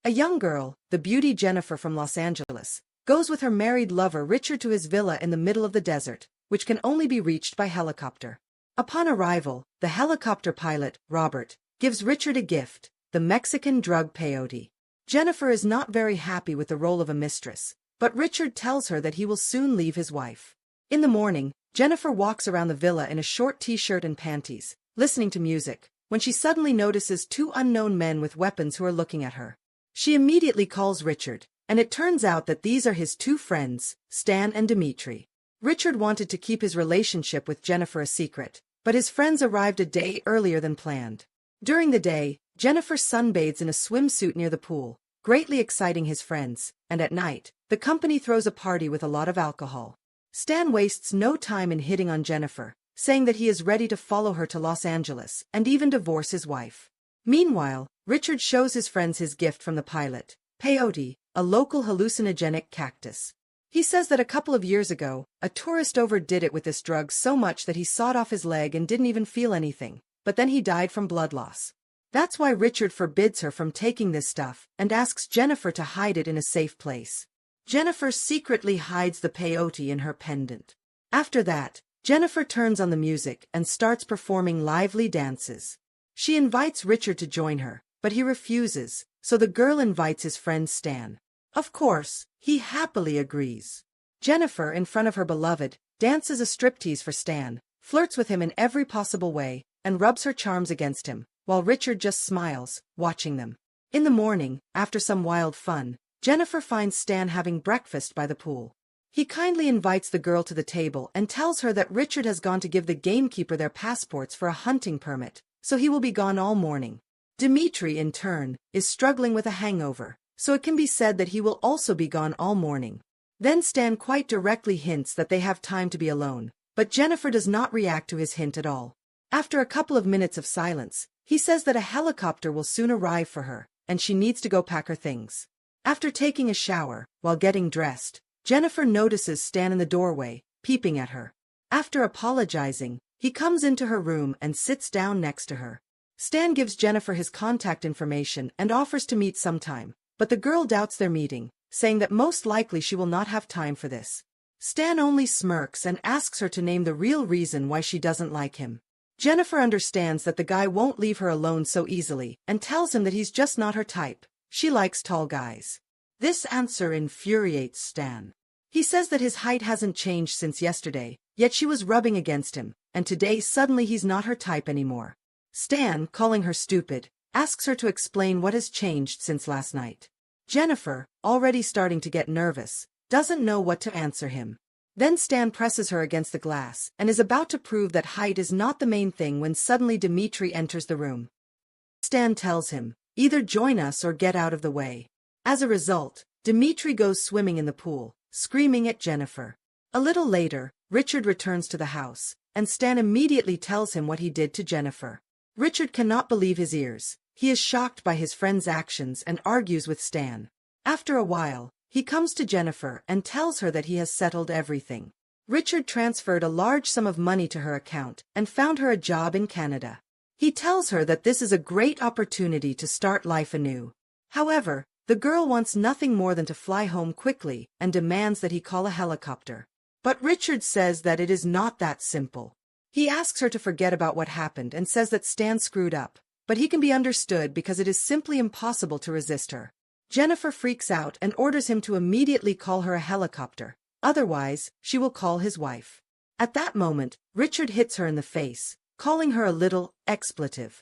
A young girl, the beauty Jennifer from Los Angeles, goes with her married lover Richard to his villa in the middle of the desert, which can only be reached by helicopter. Upon arrival, the helicopter pilot, Robert, gives Richard a gift, the Mexican drug peyote. Jennifer is not very happy with the role of a mistress, but Richard tells her that he will soon leave his wife. In the morning, Jennifer walks around the villa in a short t-shirt and panties, listening to music, when she suddenly notices two unknown men with weapons who are looking at her. She immediately calls Richard, and it turns out that these are his two friends, Stan and Dimitri. Richard wanted to keep his relationship with Jennifer a secret, but his friends arrived a day earlier than planned. During the day, Jennifer sunbathes in a swimsuit near the pool, greatly exciting his friends, and at night, the company throws a party with a lot of alcohol. Stan wastes no time in hitting on Jennifer, saying that he is ready to follow her to Los Angeles and even divorce his wife. Meanwhile, Richard shows his friends his gift from the pilot, peyote, a local hallucinogenic cactus. He says that a couple of years ago, a tourist overdid it with this drug so much that he sawed off his leg and didn't even feel anything, but then he died from blood loss. That's why Richard forbids her from taking this stuff and asks Jennifer to hide it in a safe place. Jennifer secretly hides the peyote in her pendant. After that, Jennifer turns on the music and starts performing lively dances. She invites Richard to join her, but he refuses, so the girl invites his friend Stan. Of course, he happily agrees. Jennifer, in front of her beloved, dances a striptease for Stan, flirts with him in every possible way, and rubs her charms against him, while Richard just smiles, watching them. In the morning, after some wild fun, Jennifer finds Stan having breakfast by the pool. He kindly invites the girl to the table and tells her that Richard has gone to give the gamekeeper their passports for a hunting permit, so he will be gone all morning. Dimitri, in turn, is struggling with a hangover, so it can be said that he will also be gone all morning. Then Stan quite directly hints that they have time to be alone, but Jennifer does not react to his hint at all. After a couple of minutes of silence, he says that a helicopter will soon arrive for her, and she needs to go pack her things. After taking a shower, while getting dressed, Jennifer notices Stan in the doorway, peeping at her. After apologizing, he comes into her room and sits down next to her. Stan gives Jennifer his contact information and offers to meet sometime, but the girl doubts their meeting, saying that most likely she will not have time for this. Stan only smirks and asks her to name the real reason why she doesn't like him. Jennifer understands that the guy won't leave her alone so easily and tells him that he's just not her type. She likes tall guys. This answer infuriates Stan. He says that his height hasn't changed since yesterday, yet she was rubbing against him, and today suddenly he's not her type anymore. Stan, calling her stupid, asks her to explain what has changed since last night. Jennifer, already starting to get nervous, doesn't know what to answer him. Then Stan presses her against the glass and is about to prove that height is not the main thing when suddenly Dimitri enters the room. Stan tells him, "Either join us or get out of the way." As a result, Dimitri goes swimming in the pool, screaming at Jennifer. A little later, Richard returns to the house, and Stan immediately tells him what he did to Jennifer. Richard cannot believe his ears. He is shocked by his friend's actions and argues with Stan. After a while, he comes to Jennifer and tells her that he has settled everything. Richard transferred a large sum of money to her account and found her a job in Canada. He tells her that this is a great opportunity to start life anew. However, the girl wants nothing more than to fly home quickly and demands that he call a helicopter. But Richard says that it is not that simple. He asks her to forget about what happened and says that Stan screwed up, but he can be understood because it is simply impossible to resist her. Jennifer freaks out and orders him to immediately call her a helicopter, otherwise, she will call his wife. At that moment, Richard hits her in the face, calling her a little expletive.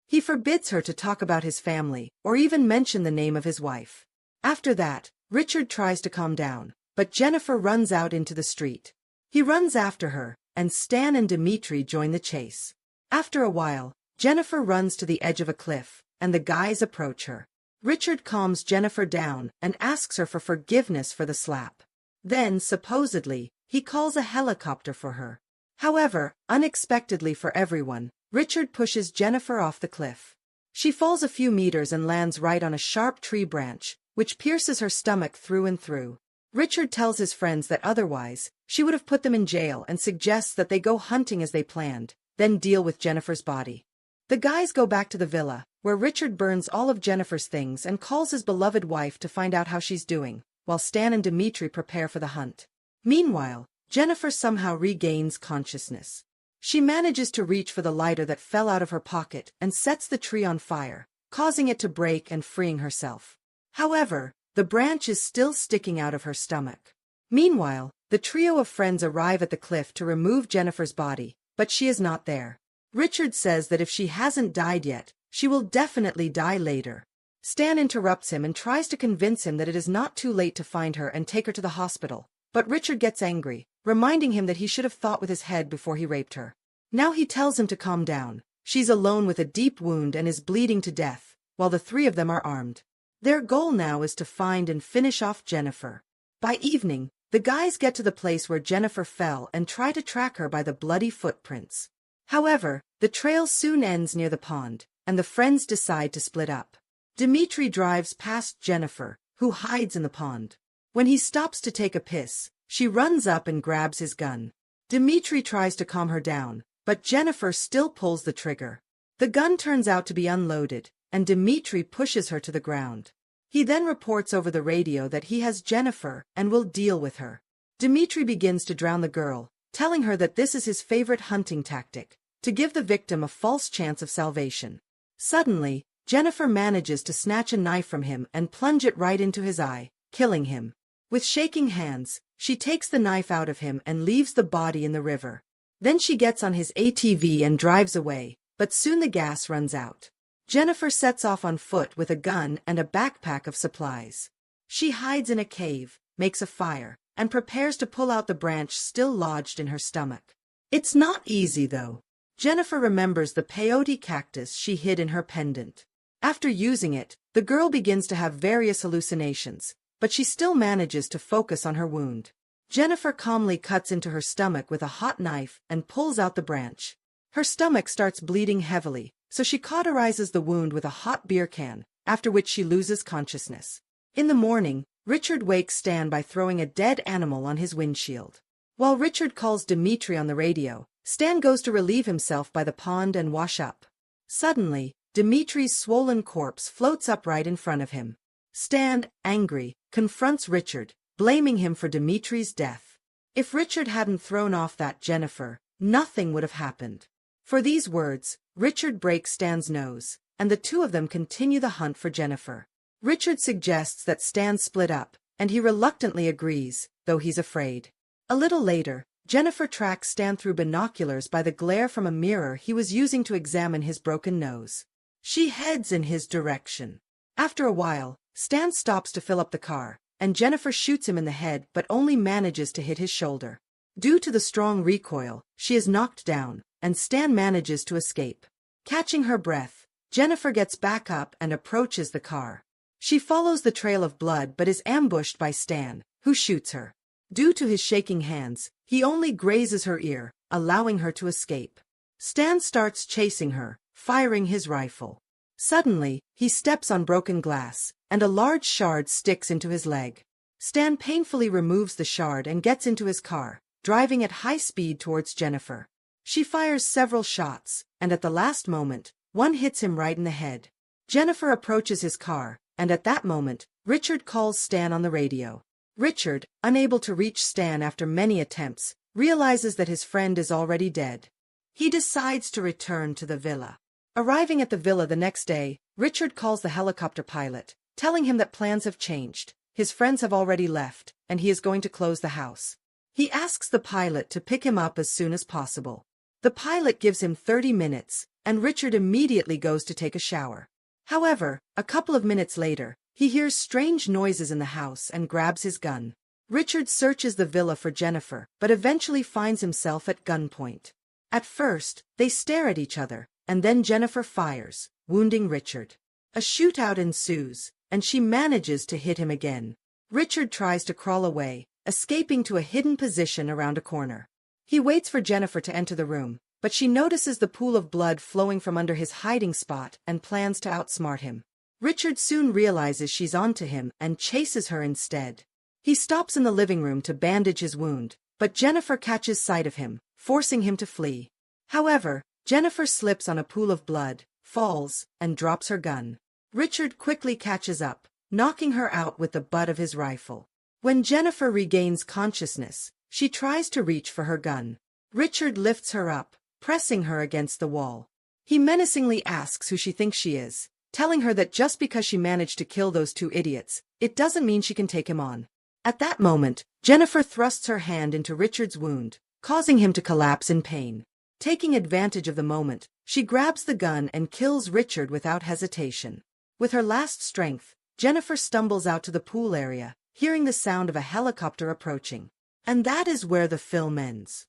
He forbids her to talk about his family or even mention the name of his wife. After that, Richard tries to calm down, but Jennifer runs out into the street. He runs after her, and Stan and Dimitri join the chase. After a while, Jennifer runs to the edge of a cliff, and the guys approach her. Richard calms Jennifer down and asks her for forgiveness for the slap. Then, supposedly, he calls a helicopter for her. However, unexpectedly for everyone, Richard pushes Jennifer off the cliff. She falls a few meters and lands right on a sharp tree branch, which pierces her stomach through and through. Richard tells his friends that otherwise, she would have put them in jail and suggests that they go hunting as they planned, then deal with Jennifer's body. The guys go back to the villa, where Richard burns all of Jennifer's things and calls his beloved wife to find out how she's doing, while Stan and Dimitri prepare for the hunt. Meanwhile, Jennifer somehow regains consciousness. She manages to reach for the lighter that fell out of her pocket and sets the tree on fire, causing it to break and freeing herself. However, the branch is still sticking out of her stomach. Meanwhile, the trio of friends arrive at the cliff to remove Jennifer's body, but she is not there. Richard says that if she hasn't died yet, she will definitely die later. Stan interrupts him and tries to convince him that it is not too late to find her and take her to the hospital, but Richard gets angry, reminding him that he should have thought with his head before he raped her. Now he tells him to calm down. She's alone with a deep wound and is bleeding to death, while the three of them are armed. Their goal now is to find and finish off Jennifer. By evening, the guys get to the place where Jennifer fell and try to track her by the bloody footprints. However, the trail soon ends near the pond, and the friends decide to split up. Dimitri drives past Jennifer, who hides in the pond. When he stops to take a piss, she runs up and grabs his gun. Dimitri tries to calm her down, but Jennifer still pulls the trigger. The gun turns out to be unloaded, and Dimitri pushes her to the ground. He then reports over the radio that he has Jennifer and will deal with her. Dimitri begins to drown the girl, telling her that this is his favorite hunting tactic, to give the victim a false chance of salvation. Suddenly, Jennifer manages to snatch a knife from him and plunge it right into his eye, killing him. With shaking hands, she takes the knife out of him and leaves the body in the river. Then she gets on his ATV and drives away, but soon the gas runs out. Jennifer sets off on foot with a gun and a backpack of supplies. She hides in a cave, makes a fire, and prepares to pull out the branch still lodged in her stomach. It's not easy though. Jennifer remembers the peyote cactus she hid in her pendant. After using it, the girl begins to have various hallucinations, but she still manages to focus on her wound. Jennifer calmly cuts into her stomach with a hot knife and pulls out the branch. Her stomach starts bleeding heavily, so she cauterizes the wound with a hot beer can, after which she loses consciousness. In the morning, Richard wakes Stan by throwing a dead animal on his windshield. While Richard calls Dimitri on the radio, Stan goes to relieve himself by the pond and wash up. Suddenly, Dimitri's swollen corpse floats up right in front of him. Stan, angry, confronts Richard, blaming him for Dimitri's death. If Richard hadn't thrown off that Jennifer, nothing would have happened. For these words, Richard breaks Stan's nose, and the two of them continue the hunt for Jennifer. Richard suggests that Stan split up, and he reluctantly agrees, though he's afraid. A little later, Jennifer tracks Stan through binoculars by the glare from a mirror he was using to examine his broken nose. She heads in his direction. After a while, Stan stops to fill up the car, and Jennifer shoots him in the head but only manages to hit his shoulder. Due to the strong recoil, she is knocked down, and Stan manages to escape. Catching her breath, Jennifer gets back up and approaches the car. She follows the trail of blood but is ambushed by Stan, who shoots her. Due to his shaking hands, he only grazes her ear, allowing her to escape. Stan starts chasing her, firing his rifle. Suddenly, he steps on broken glass, and a large shard sticks into his leg. Stan painfully removes the shard and gets into his car, driving at high speed towards Jennifer. She fires several shots, and at the last moment, one hits him right in the head. Jennifer approaches his car, and at that moment, Richard calls Stan on the radio. Richard, unable to reach Stan after many attempts, realizes that his friend is already dead. He decides to return to the villa. Arriving at the villa the next day, Richard calls the helicopter pilot, telling him that plans have changed, his friends have already left, and he is going to close the house. He asks the pilot to pick him up as soon as possible. The pilot gives him 30 minutes, and Richard immediately goes to take a shower. However, a couple of minutes later, he hears strange noises in the house and grabs his gun. Richard searches the villa for Jennifer, but eventually finds himself at gunpoint. At first, they stare at each other, and then Jennifer fires, wounding Richard. A shootout ensues, and she manages to hit him again. Richard tries to crawl away, escaping to a hidden position around a corner. He waits for Jennifer to enter the room, but she notices the pool of blood flowing from under his hiding spot and plans to outsmart him. Richard soon realizes she's onto him and chases her instead. He stops in the living room to bandage his wound, but Jennifer catches sight of him, forcing him to flee. However, Jennifer slips on a pool of blood, falls, and drops her gun. Richard quickly catches up, knocking her out with the butt of his rifle. When Jennifer regains consciousness, she tries to reach for her gun. Richard lifts her up, pressing her against the wall. He menacingly asks who she thinks she is, telling her that just because she managed to kill those two idiots, it doesn't mean she can take him on. At that moment, Jennifer thrusts her hand into Richard's wound, causing him to collapse in pain. Taking advantage of the moment, she grabs the gun and kills Richard without hesitation. With her last strength, Jennifer stumbles out to the pool area, hearing the sound of a helicopter approaching. And that is where the film ends.